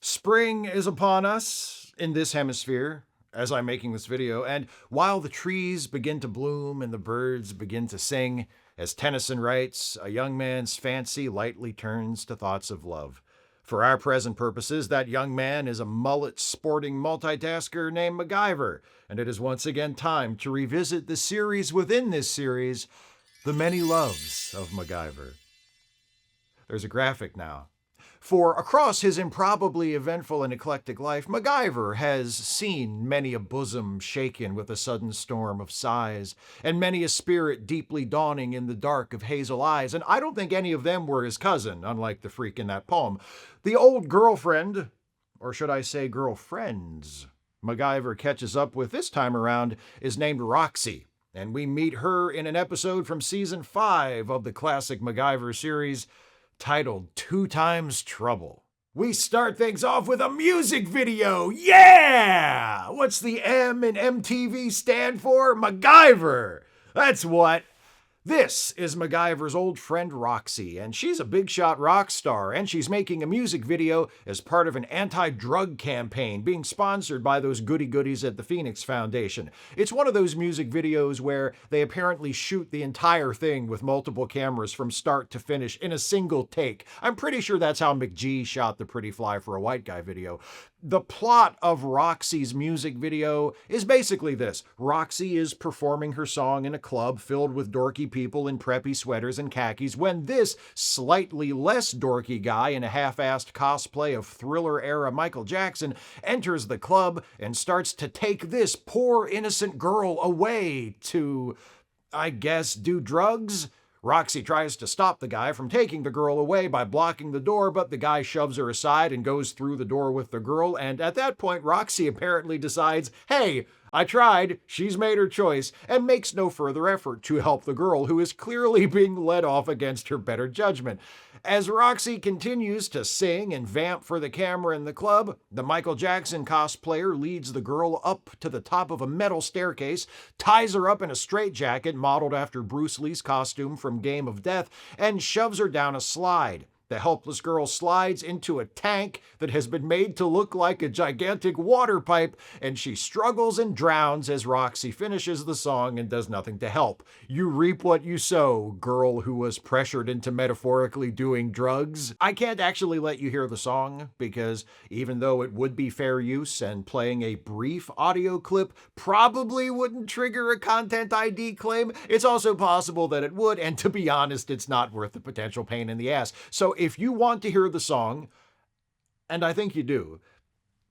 Spring is upon us in this hemisphere as I'm making this video, and while the trees begin to bloom and the birds begin to sing, as Tennyson writes, a young man's fancy lightly turns to thoughts of love. For our present purposes, that young man is a mullet-sporting multitasker named MacGyver, and it is once again time to revisit the series within this series, The Many Loves of MacGyver. There's a graphic now. For across his improbably eventful and eclectic life, MacGyver has seen many a bosom shaken with a sudden storm of sighs, and many a spirit deeply dawning in the dark of hazel eyes, and I don't think any of them were his cousin, unlike the freak in that poem. The old girlfriend, or should I say girlfriends, MacGyver catches up with this time around is named Roxy, and we meet her in an episode from Season 5 of the classic MacGyver series, titled 2 Times Trouble. We start things off with a music video. Yeah! What's the M in MTV stand for? MacGyver! That's what. This is MacGyver's old friend Roxy, and she's a big shot rock star, and she's making a music video as part of an anti-drug campaign being sponsored by those goody-goodies at the Phoenix Foundation. It's one of those music videos where they apparently shoot the entire thing with multiple cameras from start to finish in a single take. I'm pretty sure that's how McG shot the Pretty Fly for a White Guy video. The plot of Roxy's music video is basically this. Roxy is performing her song in a club filled with dorky people in preppy sweaters and khakis when this slightly less dorky guy in a half-assed cosplay of Thriller-era Michael Jackson enters the club and starts to take this poor innocent girl away to, I guess, do drugs? Roxy tries to stop the guy from taking the girl away by blocking the door, but the guy shoves her aside and goes through the door with the girl, and at that point, Roxy apparently decides, hey, I tried, she's made her choice, and makes no further effort to help the girl who is clearly being led off against her better judgment. As Roxy continues to sing and vamp for the camera in the club, the Michael Jackson cosplayer leads the girl up to the top of a metal staircase, ties her up in a straitjacket modeled after Bruce Lee's costume from Game of Death, and shoves her down a slide. The helpless girl slides into a tank that has been made to look like a gigantic water pipe, and she struggles and drowns as Roxy finishes the song and does nothing to help. You reap what you sow, girl who was pressured into metaphorically doing drugs. I can't actually let you hear the song because even though it would be fair use and playing a brief audio clip probably wouldn't trigger a content ID claim, it's also possible that it would, and to be honest, it's not worth the potential pain in the ass. So if you want to hear the song, and I think you do,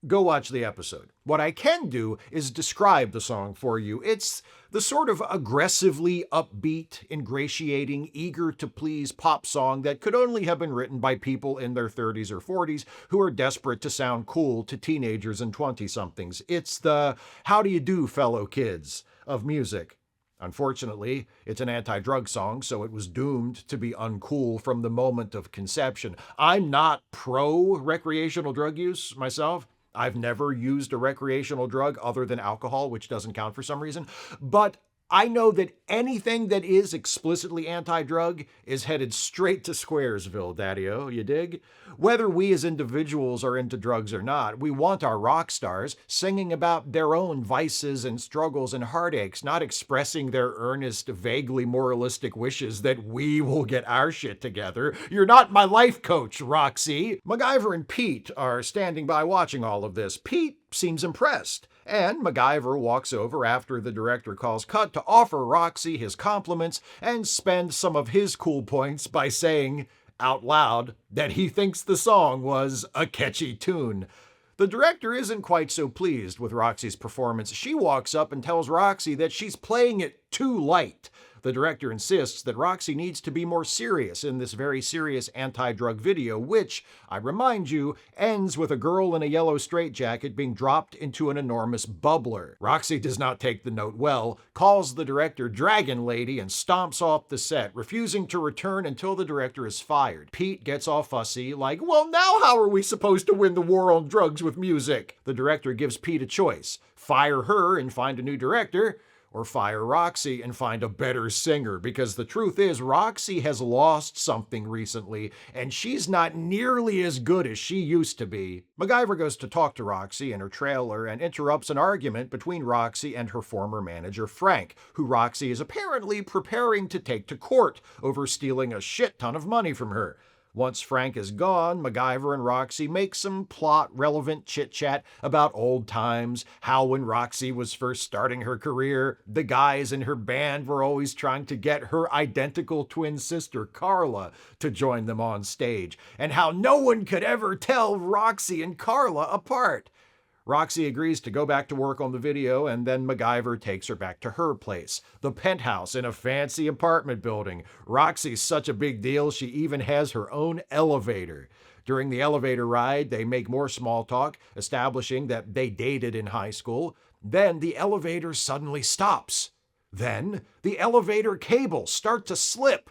go watch the episode. What I can do is describe the song for you. It's the sort of aggressively upbeat, ingratiating, eager to please pop song that could only have been written by people in their 30s or 40s who are desperate to sound cool to teenagers and 20-somethings. It's the how do you do, fellow kids of music. Unfortunately, it's an anti-drug song, so it was doomed to be uncool from the moment of conception. I'm not pro-recreational drug use myself. I've never used a recreational drug other than alcohol, which doesn't count for some reason. But I know that anything that is explicitly anti-drug is headed straight to Squaresville, Daddy-O, you dig? Whether we as individuals are into drugs or not, we want our rock stars singing about their own vices and struggles and heartaches, not expressing their earnest, vaguely moralistic wishes that we will get our shit together. You're not my life coach, Roxy. MacGyver and Pete are standing by watching all of this. Pete seems impressed. And MacGyver walks over after the director calls cut to offer Roxy his compliments and spend some of his cool points by saying, out loud, that he thinks the song was a catchy tune. The director isn't quite so pleased with Roxy's performance. She walks up and tells Roxy that she's playing it too light. The director insists that Roxy needs to be more serious in this very serious anti-drug video, which, I remind you, ends with a girl in a yellow straitjacket being dropped into an enormous bubbler. Roxy does not take the note well, calls the director Dragon Lady, and stomps off the set, refusing to return until the director is fired. Pete gets all fussy, like, well, now how are we supposed to win the war on drugs with music? The director gives Pete a choice. Fire her and find a new director, or fire Roxy and find a better singer, because the truth is Roxy has lost something recently and she's not nearly as good as she used to be. MacGyver goes to talk to Roxy in her trailer and interrupts an argument between Roxy and her former manager Frank, who Roxy is apparently preparing to take to court over stealing a shit ton of money from her. Once Frank is gone, MacGyver and Roxy make some plot-relevant chit-chat about old times, how when Roxy was first starting her career, the guys in her band were always trying to get her identical twin sister, Carla, to join them on stage, and how no one could ever tell Roxy and Carla apart. Roxy agrees to go back to work on the video, and then MacGyver takes her back to her place, the penthouse in a fancy apartment building. Roxy's such a big deal, she even has her own elevator. During the elevator ride, they make more small talk, establishing that they dated in high school. Then the elevator suddenly stops. Then the elevator cables start to slip.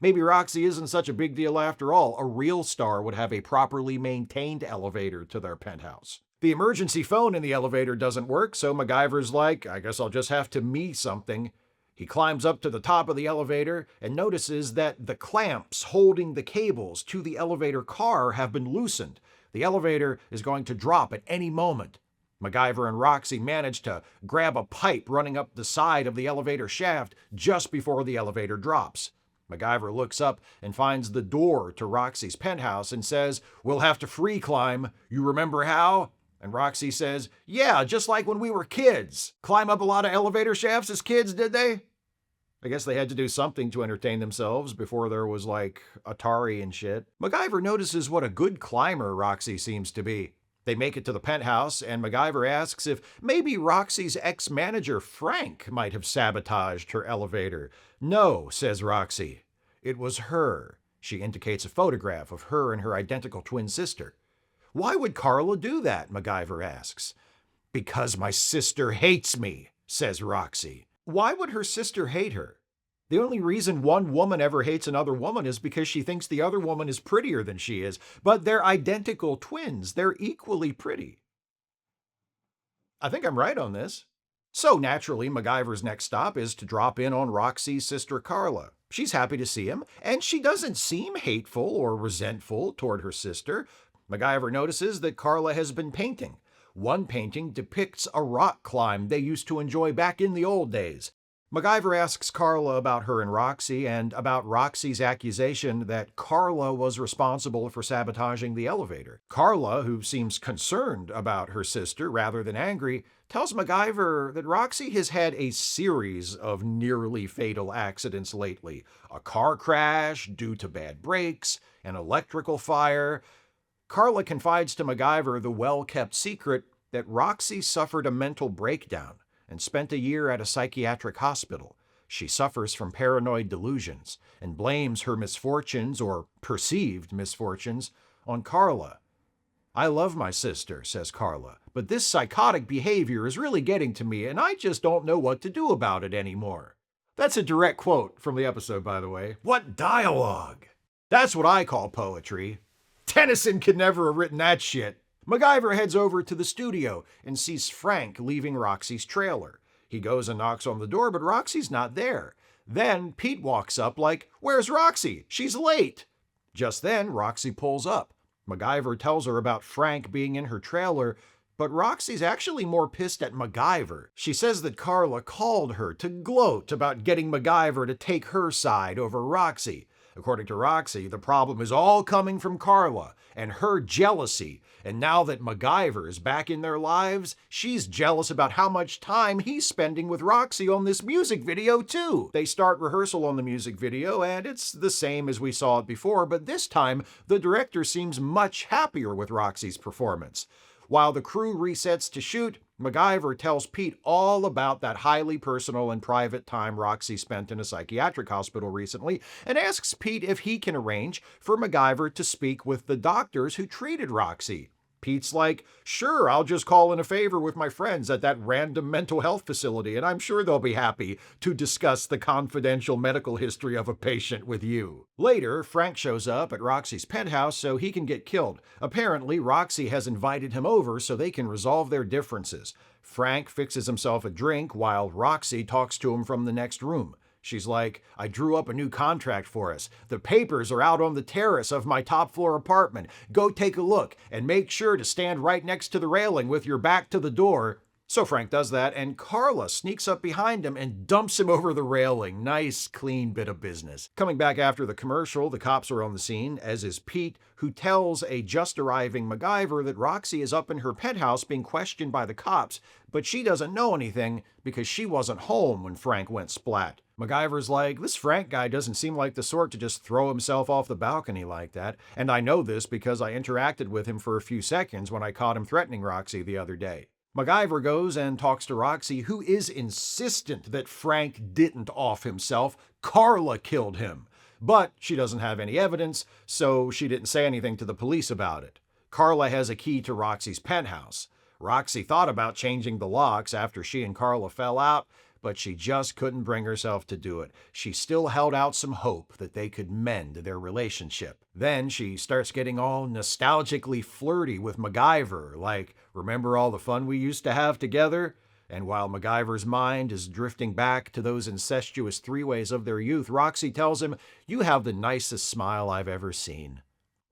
Maybe Roxy isn't such a big deal after all. A real star would have a properly maintained elevator to their penthouse. The emergency phone in the elevator doesn't work, so MacGyver's like, I guess I'll just have to me something. He climbs up to the top of the elevator and notices that the clamps holding the cables to the elevator car have been loosened. The elevator is going to drop at any moment. MacGyver and Roxy manage to grab a pipe running up the side of the elevator shaft just before the elevator drops. MacGyver looks up and finds the door to Roxy's penthouse and says, "We'll have to free climb. You remember how?" And Roxy says, "Yeah, just like when we were kids. Climb up a lot of elevator shafts as kids, did they?" I guess they had to do something to entertain themselves before there was like Atari and shit. MacGyver notices what a good climber Roxy seems to be. They make it to the penthouse, and MacGyver asks if maybe Roxy's ex-manager Frank might have sabotaged her elevator. "No," says Roxy. "It was her." She indicates a photograph of her and her identical twin sister. "Why would Carla do that?" MacGyver asks. "Because my sister hates me," says Roxy. Why would her sister hate her? The only reason one woman ever hates another woman is because she thinks the other woman is prettier than she is. But they're identical twins. They're equally pretty. I think I'm right on this. So naturally, MacGyver's next stop is to drop in on Roxy's sister Carla. She's happy to see him, and she doesn't seem hateful or resentful toward her sister. MacGyver notices that Carla has been painting. One painting depicts a rock climb they used to enjoy back in the old days. MacGyver asks Carla about her and Roxy, and about Roxy's accusation that Carla was responsible for sabotaging the elevator. Carla, who seems concerned about her sister rather than angry, tells MacGyver that Roxy has had a series of nearly fatal accidents lately. A car crash due to bad brakes, an electrical fire. Carla confides to MacGyver the well-kept secret that Roxy suffered a mental breakdown and spent a year at a psychiatric hospital. She suffers from paranoid delusions and blames her misfortunes, or perceived misfortunes, on Carla. "I love my sister," says Carla, "but this psychotic behavior is really getting to me, and I just don't know what to do about it anymore." That's a direct quote from the episode, by the way. What dialogue! That's what I call poetry. Tennyson could never have written that shit. MacGyver heads over to the studio and sees Frank leaving Roxy's trailer. He goes and knocks on the door, but Roxy's not there. Then Pete walks up like, "Where's Roxy? She's late." Just then, Roxy pulls up. MacGyver tells her about Frank being in her trailer, but Roxy's actually more pissed at MacGyver. She says that Carla called her to gloat about getting MacGyver to take her side over Roxy. According to Roxy, the problem is all coming from Carla and her jealousy. And now that MacGyver is back in their lives, she's jealous about how much time he's spending with Roxy on this music video too. They start rehearsal on the music video, and it's the same as we saw it before, but this time the director seems much happier with Roxy's performance. While the crew resets to shoot, MacGyver tells Pete all about that highly personal and private time Roxy spent in a psychiatric hospital recently, and asks Pete if he can arrange for MacGyver to speak with the doctors who treated Roxy. Pete's like, sure, I'll just call in a favor with my friends at that random mental health facility, and I'm sure they'll be happy to discuss the confidential medical history of a patient with you. Later, Frank shows up at Roxy's penthouse so he can get killed. Apparently, Roxy has invited him over so they can resolve their differences. Frank fixes himself a drink while Roxy talks to him from the next room. She's like, I drew up a new contract for us. The papers are out on the terrace of my top floor apartment. Go take a look and make sure to stand right next to the railing with your back to the door. So Frank does that, and Carla sneaks up behind him and dumps him over the railing. Nice, clean bit of business. Coming back after the commercial, the cops are on the scene, as is Pete, who tells a just-arriving MacGyver that Roxy is up in her penthouse being questioned by the cops, but she doesn't know anything because she wasn't home when Frank went splat. MacGyver's like, this Frank guy doesn't seem like the sort to just throw himself off the balcony like that, and I know this because I interacted with him for a few seconds when I caught him threatening Roxy the other day. MacGyver goes and talks to Roxy, who is insistent that Frank didn't off himself. Carla killed him. But she doesn't have any evidence, so she didn't say anything to the police about it. Carla has a key to Roxy's penthouse. Roxy thought about changing the locks after she and Carla fell out, but she just couldn't bring herself to do it. She still held out some hope that they could mend their relationship. Then she starts getting all nostalgically flirty with MacGyver, like, remember all the fun we used to have together? And while MacGyver's mind is drifting back to those incestuous three-ways of their youth, Roxy tells him, you have the nicest smile I've ever seen.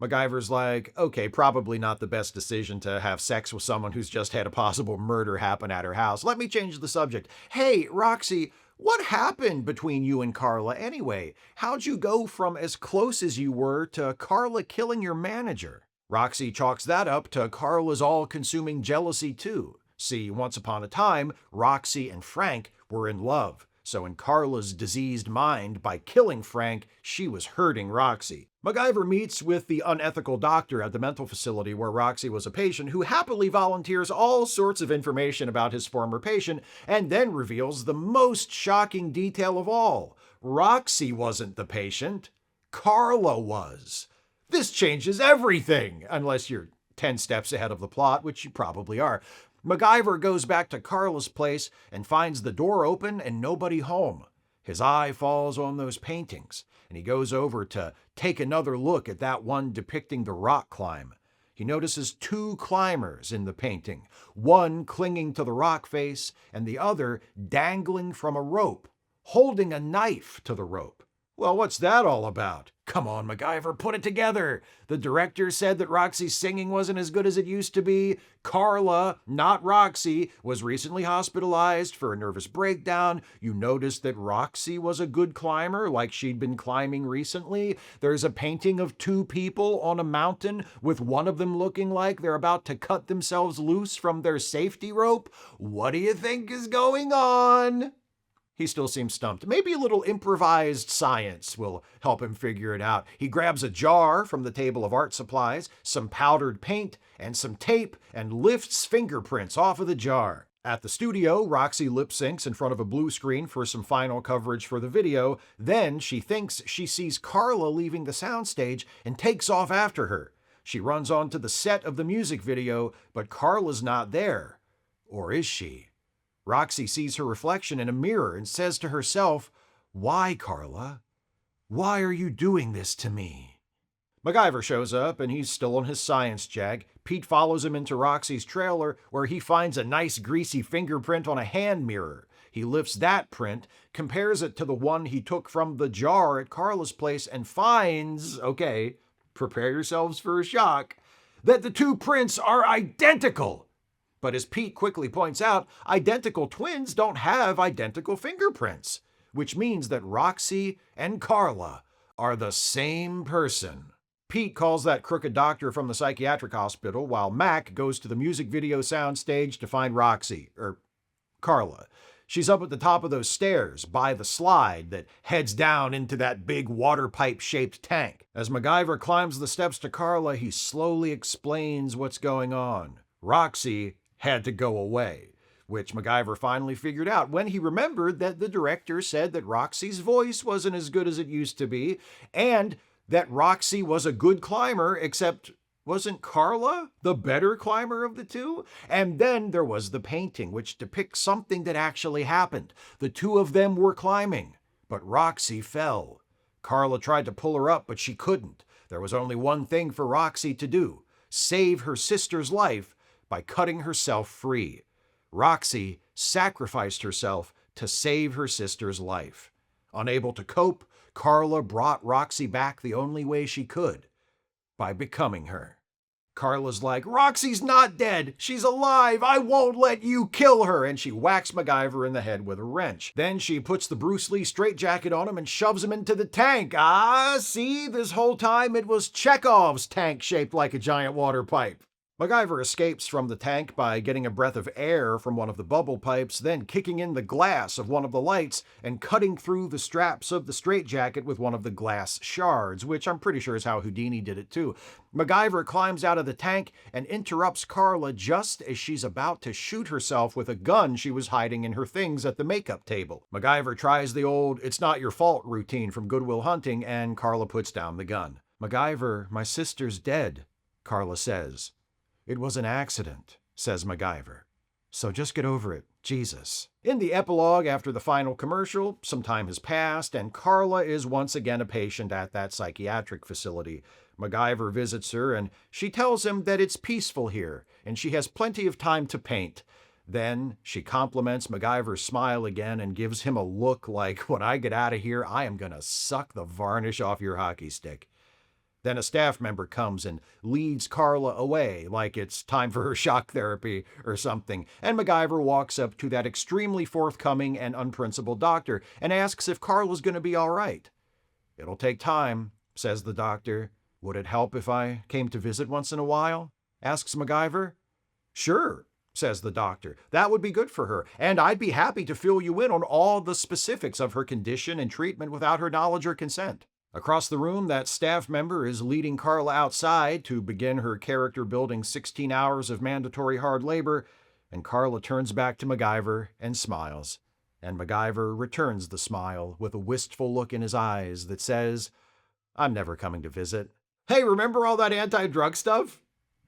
MacGyver's like, okay, probably not the best decision to have sex with someone who's just had a possible murder happen at her house. Let me change the subject. Hey, Roxy, what happened between you and Carla anyway? How'd you go from as close as you were to Carla killing your manager? Roxy chalks that up to Carla's all-consuming jealousy too. See, once upon a time, Roxy and Frank were in love. So in Carla's diseased mind, by killing Frank, she was hurting Roxy. MacGyver meets with the unethical doctor at the mental facility where Roxy was a patient, who happily volunteers all sorts of information about his former patient, and then reveals the most shocking detail of all. Roxy wasn't the patient. Carla was. This changes everything, unless you're 10 steps ahead of the plot, which you probably are. MacGyver goes back to Carla's place and finds the door open and nobody home. His eye falls on those paintings, and he goes over to take another look at that one depicting the rock climb. He notices two climbers in the painting, one clinging to the rock face and the other dangling from a rope, holding a knife to the rope. Well, what's that all about? Come on, MacGyver, put it together. The director said that Roxy's singing wasn't as good as it used to be. Carla, not Roxy, was recently hospitalized for a nervous breakdown. You noticed that Roxy was a good climber, like she'd been climbing recently. There's a painting of two people on a mountain, with one of them looking like they're about to cut themselves loose from their safety rope. What do you think is going on? He still seems stumped. Maybe a little improvised science will help him figure it out. He grabs a jar from the table of art supplies, some powdered paint, and some tape, and lifts fingerprints off of the jar. At the studio, Roxy lip syncs in front of a blue screen for some final coverage for the video. Then she thinks she sees Carla leaving the soundstage and takes off after her. She runs onto the set of the music video, but Carla's not there. Or is she? Roxy sees her reflection in a mirror and says to herself, why, Carla? Why are you doing this to me? MacGyver shows up, and he's still on his science jag. Pete follows him into Roxy's trailer, where he finds a nice greasy fingerprint on a hand mirror. He lifts that print, compares it to the one he took from the jar at Carla's place, and finds, okay, prepare yourselves for a shock, that the two prints are identical. But as Pete quickly points out, identical twins don't have identical fingerprints, which means that Roxy and Carla are the same person. Pete calls that crooked doctor from the psychiatric hospital, while Mac goes to the music video soundstage to find Carla. She's up at the top of those stairs by the slide that heads down into that big water pipe-shaped tank. As MacGyver climbs the steps to Carla, he slowly explains what's going on. Roxy had to go away, which MacGyver finally figured out when he remembered that the director said that Roxy's voice wasn't as good as it used to be, and that Roxy was a good climber, except Wasn't Carla the better climber of the two? And then there was the painting, which depicts something that actually happened. The two of them were climbing, but Roxy fell. Carla tried to pull her up, but she couldn't. There was only one thing for Roxy to do: save her sister's life by cutting herself free. Roxy sacrificed herself to save her sister's life. Unable to cope, Carla brought Roxy back the only way she could: by becoming her. Carla's like, "Roxy's not dead. She's alive. I won't let you kill her." And she whacks MacGyver in the head with a wrench. Then she puts the Bruce Lee straitjacket on him and shoves him into the tank. See, this whole time it was Chekhov's tank shaped like a giant water pipe. MacGyver escapes from the tank by getting a breath of air from one of the bubble pipes, then kicking in the glass of one of the lights and cutting through the straps of the straitjacket with one of the glass shards, which I'm pretty sure is how Houdini did it too. MacGyver climbs out of the tank and interrupts Carla just as she's about to shoot herself with a gun she was hiding in her things at the makeup table. MacGyver tries the old "it's not your fault" routine from Good Will Hunting, and Carla puts down the gun. "MacGyver, my sister's dead," Carla says. "It was an accident," says MacGyver. "So just get over it, Jesus." In the epilogue, after the final commercial, some time has passed, and Carla is once again a patient at that psychiatric facility. MacGyver visits her, and she tells him that it's peaceful here, and she has plenty of time to paint. Then she compliments MacGyver's smile again and gives him a look like, "When I get out of here, I am gonna suck the varnish off your hockey stick." Then a staff member comes and leads Carla away, like it's time for her shock therapy or something, and MacGyver walks up to that extremely forthcoming and unprincipled doctor and asks if Carla's going to be all right. "It'll take time," says the doctor. "Would it help if I came to visit once in a while?" asks MacGyver. "Sure," says the doctor. "That would be good for her, and I'd be happy to fill you in on all the specifics of her condition and treatment without her knowledge or consent." Across the room, that staff member is leading Carla outside to begin her character-building 16 hours of mandatory hard labor, and Carla turns back to MacGyver and smiles. And MacGyver returns the smile with a wistful look in his eyes that says, "I'm never coming to visit." Hey, remember all that anti-drug stuff?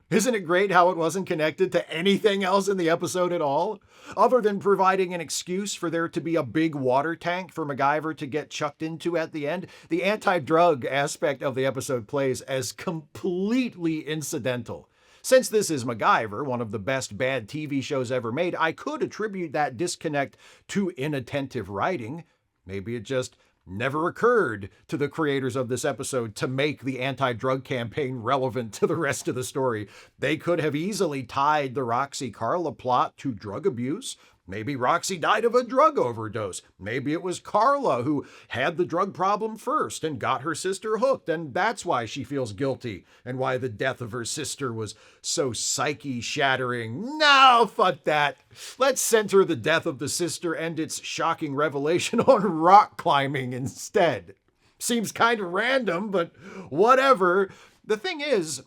Isn't it great how it wasn't connected to anything else in the episode at all? Other than providing an excuse for there to be a big water tank for MacGyver to get chucked into at the end, the anti-drug aspect of the episode plays as completely incidental. Since this is MacGyver, one of the best bad TV shows ever made, I could attribute that disconnect to inattentive writing. Maybe it just never occurred to the creators of this episode to make the anti-drug campaign relevant to the rest of the story. They could have easily tied the Roxy-Carla plot to drug abuse. Maybe Roxy died of a drug overdose. Maybe it was Carla who had the drug problem first and got her sister hooked, and that's why she feels guilty and why the death of her sister was so psyche-shattering. No, fuck that. Let's center the death of the sister and its shocking revelation on rock climbing instead. Seems kind of random, but whatever. The thing is,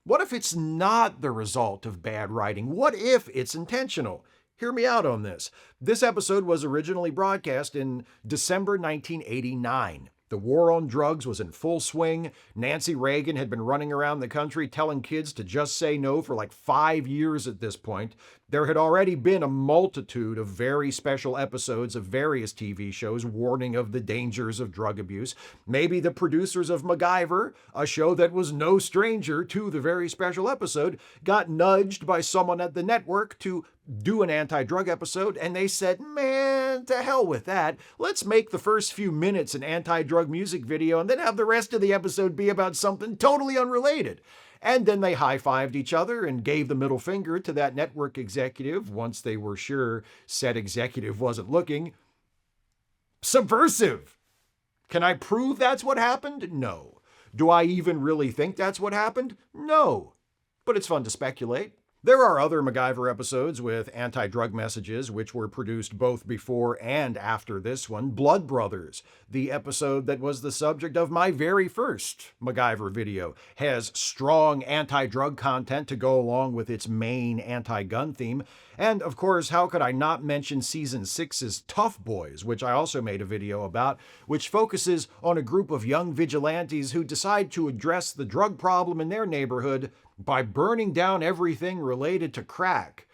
what if it's not the result of bad writing? What if it's intentional? Hear me out on this. This episode was originally broadcast in December 1989. The war on drugs was in full swing. Nancy Reagan had been running around the country telling kids to just say no for like 5 years at this point. There had already been a multitude of very special episodes of various TV shows warning of the dangers of drug abuse. Maybe the producers of MacGyver, a show that was no stranger to the very special episode, got nudged by someone at the network to do an anti-drug episode, and they said, "Man, to hell with that. Let's make the first few minutes an anti-drug music video and then have the rest of the episode be about something totally unrelated." And then they high-fived each other and gave the middle finger to that network executive once they were sure said executive wasn't looking. Subversive! Can I prove that's what happened? No. Do I even really think that's what happened? No. But it's fun to speculate. There are other MacGyver episodes with anti-drug messages which were produced both before and after this one. Blood Brothers, the episode that was the subject of my very first MacGyver video, has strong anti-drug content to go along with its main anti-gun theme. And of course, how could I not mention Season 6's Tough Boys, which I also made a video about, which focuses on a group of young vigilantes who decide to address the drug problem in their neighborhood by burning down everything related to crack.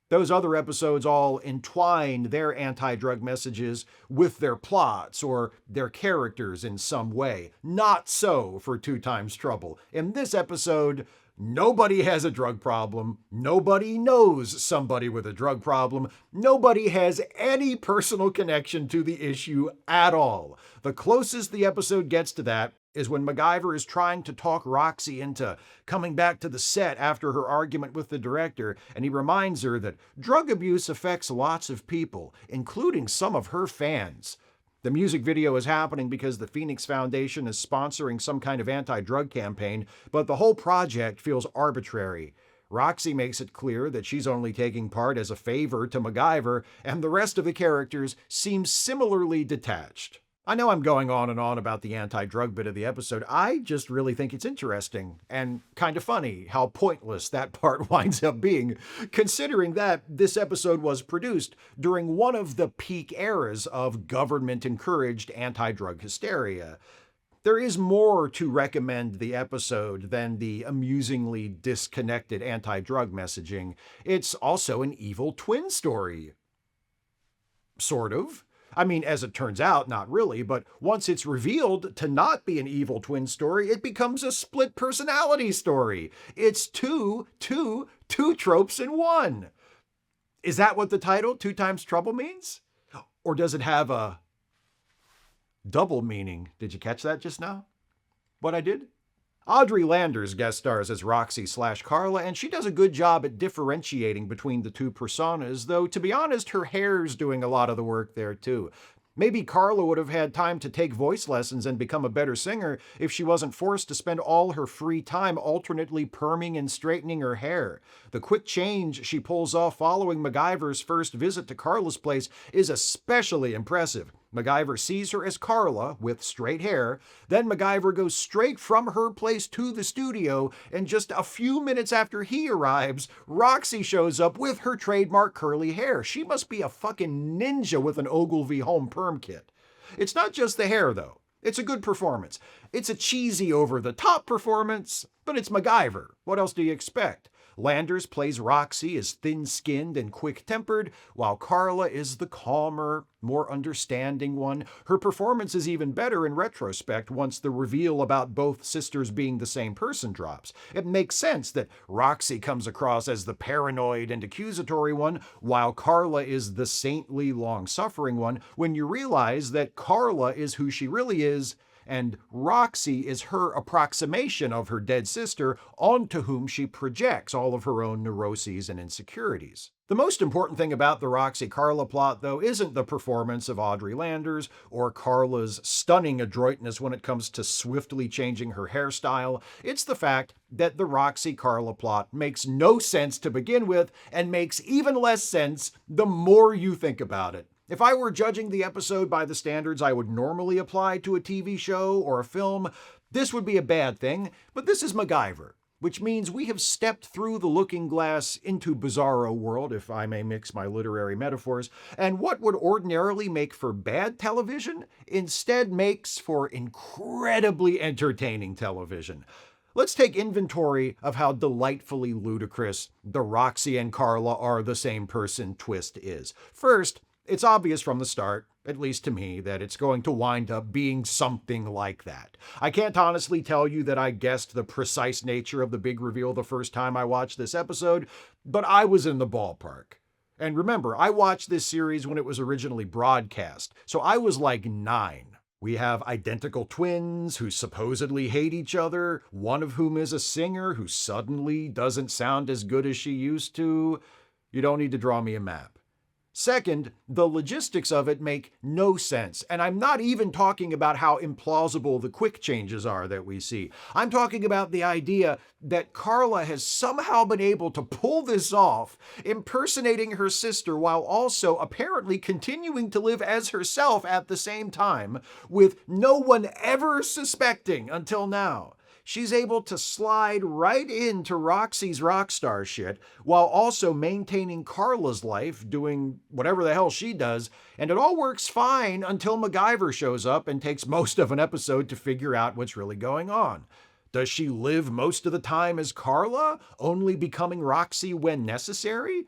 Those other episodes all entwined their anti-drug messages with their plots or their characters in some way. Not so for Two Times Trouble. In this episode, nobody has a drug problem. Nobody knows somebody with a drug problem. Nobody has any personal connection to the issue at all. The closest the episode gets to that is when MacGyver is trying to talk Roxy into coming back to the set after her argument with the director, and he reminds her that drug abuse affects lots of people, including some of her fans. The music video is happening because the Phoenix Foundation is sponsoring some kind of anti-drug campaign, but the whole project feels arbitrary. Roxy makes it clear that she's only taking part as a favor to MacGyver, and the rest of the characters seem similarly detached. I know I'm going on and on about the anti-drug bit of the episode. I just really think it's interesting and kind of funny how pointless that part winds up being, considering that this episode was produced during one of the peak eras of government-encouraged anti-drug hysteria. There is more to recommend the episode than the amusingly disconnected anti-drug messaging. It's also an evil twin story. Sort of. I mean, as it turns out, not really, but once it's revealed to not be an evil twin story, it becomes a split personality story. It's two tropes in one. Is that what the title, Two Times Trouble, means? Or does it have a double meaning? Did you catch that just now? What I did? Audrey Landers guest stars as Roxy/Carla, and she does a good job at differentiating between the two personas, though to be honest, her hair's doing a lot of the work there too. Maybe Carla would have had time to take voice lessons and become a better singer if she wasn't forced to spend all her free time alternately perming and straightening her hair. The quick change she pulls off following MacGyver's first visit to Carla's place is especially impressive. MacGyver sees her as Carla with straight hair, then MacGyver goes straight from her place to the studio, and just a few minutes after he arrives, Roxy shows up with her trademark curly hair. She must be a fucking ninja with an Ogilvy home perm kit. It's not just the hair, though. It's a good performance. It's a cheesy, over-the-top performance, but it's MacGyver. What else do you expect? Landers plays Roxy as thin-skinned and quick-tempered, while Carla is the calmer, more understanding one. Her performance is even better in retrospect once the reveal about both sisters being the same person drops. It makes sense that Roxy comes across as the paranoid and accusatory one, while Carla is the saintly, long-suffering one, when you realize that Carla is who she really is, and Roxy is her approximation of her dead sister onto whom she projects all of her own neuroses and insecurities. The most important thing about the Roxy-Carla plot, though, isn't the performance of Audrey Landers or Carla's stunning adroitness when it comes to swiftly changing her hairstyle. It's the fact that the Roxy-Carla plot makes no sense to begin with and makes even less sense the more you think about it. If I were judging the episode by the standards I would normally apply to a TV show or a film, this would be a bad thing, but this is MacGyver, which means we have stepped through the looking glass into bizarro world, if I may mix my literary metaphors, and what would ordinarily make for bad television instead makes for incredibly entertaining television. Let's take inventory of how delightfully ludicrous the Roxy and Carla are the same person twist is. First, it's obvious from the start, at least to me, that it's going to wind up being something like that. I can't honestly tell you that I guessed the precise nature of the big reveal the first time I watched this episode, but I was in the ballpark. And remember, I watched this series when it was originally broadcast, so I was like 9. We have identical twins who supposedly hate each other, one of whom is a singer who suddenly doesn't sound as good as she used to. You don't need to draw me a map. Second, the logistics of it make no sense, and I'm not even talking about how implausible the quick changes are that we see. I'm talking about the idea that Carla has somehow been able to pull this off, impersonating her sister while also apparently continuing to live as herself at the same time, with no one ever suspecting until now. She's able to slide right into Roxy's rock star shit while also maintaining Carla's life, doing whatever the hell she does, and it all works fine until MacGyver shows up and takes most of an episode to figure out what's really going on. Does she live most of the time as Carla, only becoming Roxy when necessary?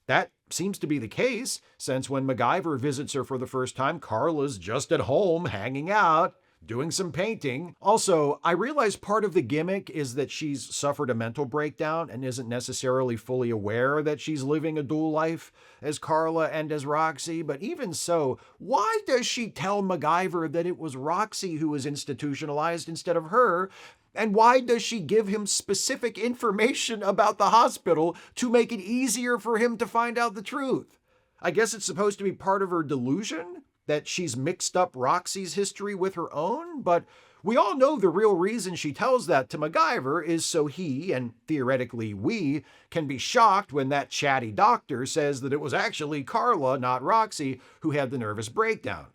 That seems to be the case, since when MacGyver visits her for the first time, Carla's just at home, hanging out, doing some painting. Also, I realize part of the gimmick is that she's suffered a mental breakdown and isn't necessarily fully aware that she's living a dual life as Carla and as Roxy, but even so, why does she tell MacGyver that it was Roxy who was institutionalized instead of her? And why does she give him specific information about the hospital to make it easier for him to find out the truth? I guess it's supposed to be part of her delusion that she's mixed up Roxy's history with her own, but we all know the real reason she tells that to MacGyver is so he, and theoretically we, can be shocked when that chatty doctor says that it was actually Carla, not Roxy, who had the nervous breakdown.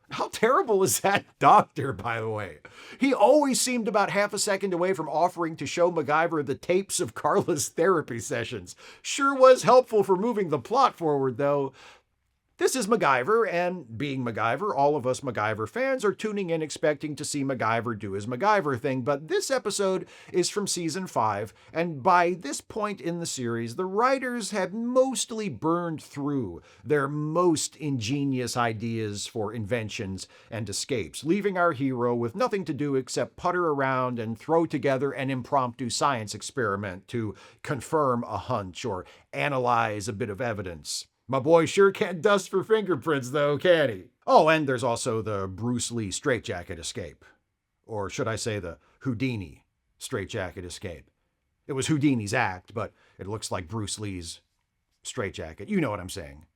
How terrible is that doctor, by the way? He always seemed about half a second away from offering to show MacGyver the tapes of Carla's therapy sessions. Sure was helpful for moving the plot forward, though. This is MacGyver, and being MacGyver, all of us MacGyver fans are tuning in expecting to see MacGyver do his MacGyver thing, but this episode is from season 5, and by this point in the series, the writers had mostly burned through their most ingenious ideas for inventions and escapes, leaving our hero with nothing to do except putter around and throw together an impromptu science experiment to confirm a hunch or analyze a bit of evidence. My boy sure can't dust for fingerprints, though, can he? Oh, and there's also the Bruce Lee straitjacket escape. Or should I say the Houdini straitjacket escape. It was Houdini's act, but it looks like Bruce Lee's straitjacket. You know what I'm saying.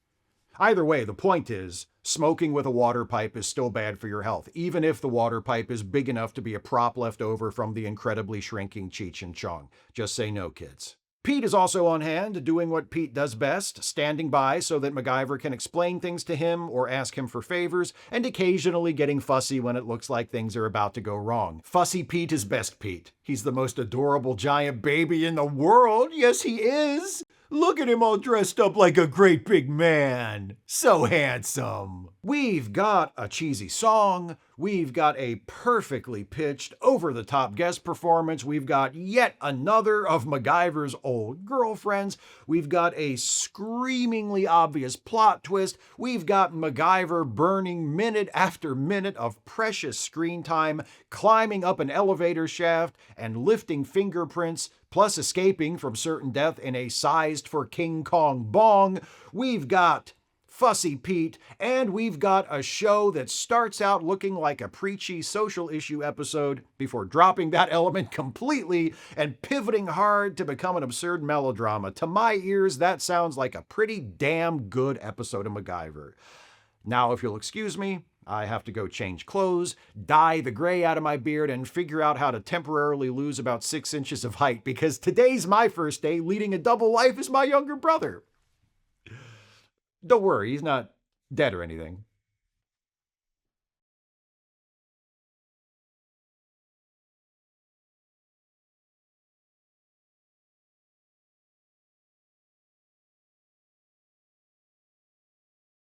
Either way, the point is, smoking with a water pipe is still bad for your health, even if the water pipe is big enough to be a prop left over from the incredibly shrinking Cheech and Chong. Just say no, kids. Pete is also on hand, doing what Pete does best, standing by so that MacGyver can explain things to him or ask him for favors, and occasionally getting fussy when it looks like things are about to go wrong. Fussy Pete is best Pete. He's the most adorable giant baby in the world. Yes, he is. Look at him all dressed up like a great big man. So handsome. We've got a cheesy song. We've got a perfectly pitched, over-the-top guest performance. We've got yet another of MacGyver's old girlfriends. We've got a screamingly obvious plot twist. We've got MacGyver burning minute after minute of precious screen time, climbing up an elevator shaft and lifting fingerprints, plus escaping from certain death in a sized for King Kong bong. We've got Fussy Pete, and we've got a show that starts out looking like a preachy social issue episode before dropping that element completely and pivoting hard to become an absurd melodrama. To my ears, that sounds like a pretty damn good episode of MacGyver. Now, if you'll excuse me, I have to go change clothes, dye the gray out of my beard, and figure out how to temporarily lose about 6 inches of height, because today's my first day leading a double life as my younger brother. Don't worry, he's not dead or anything.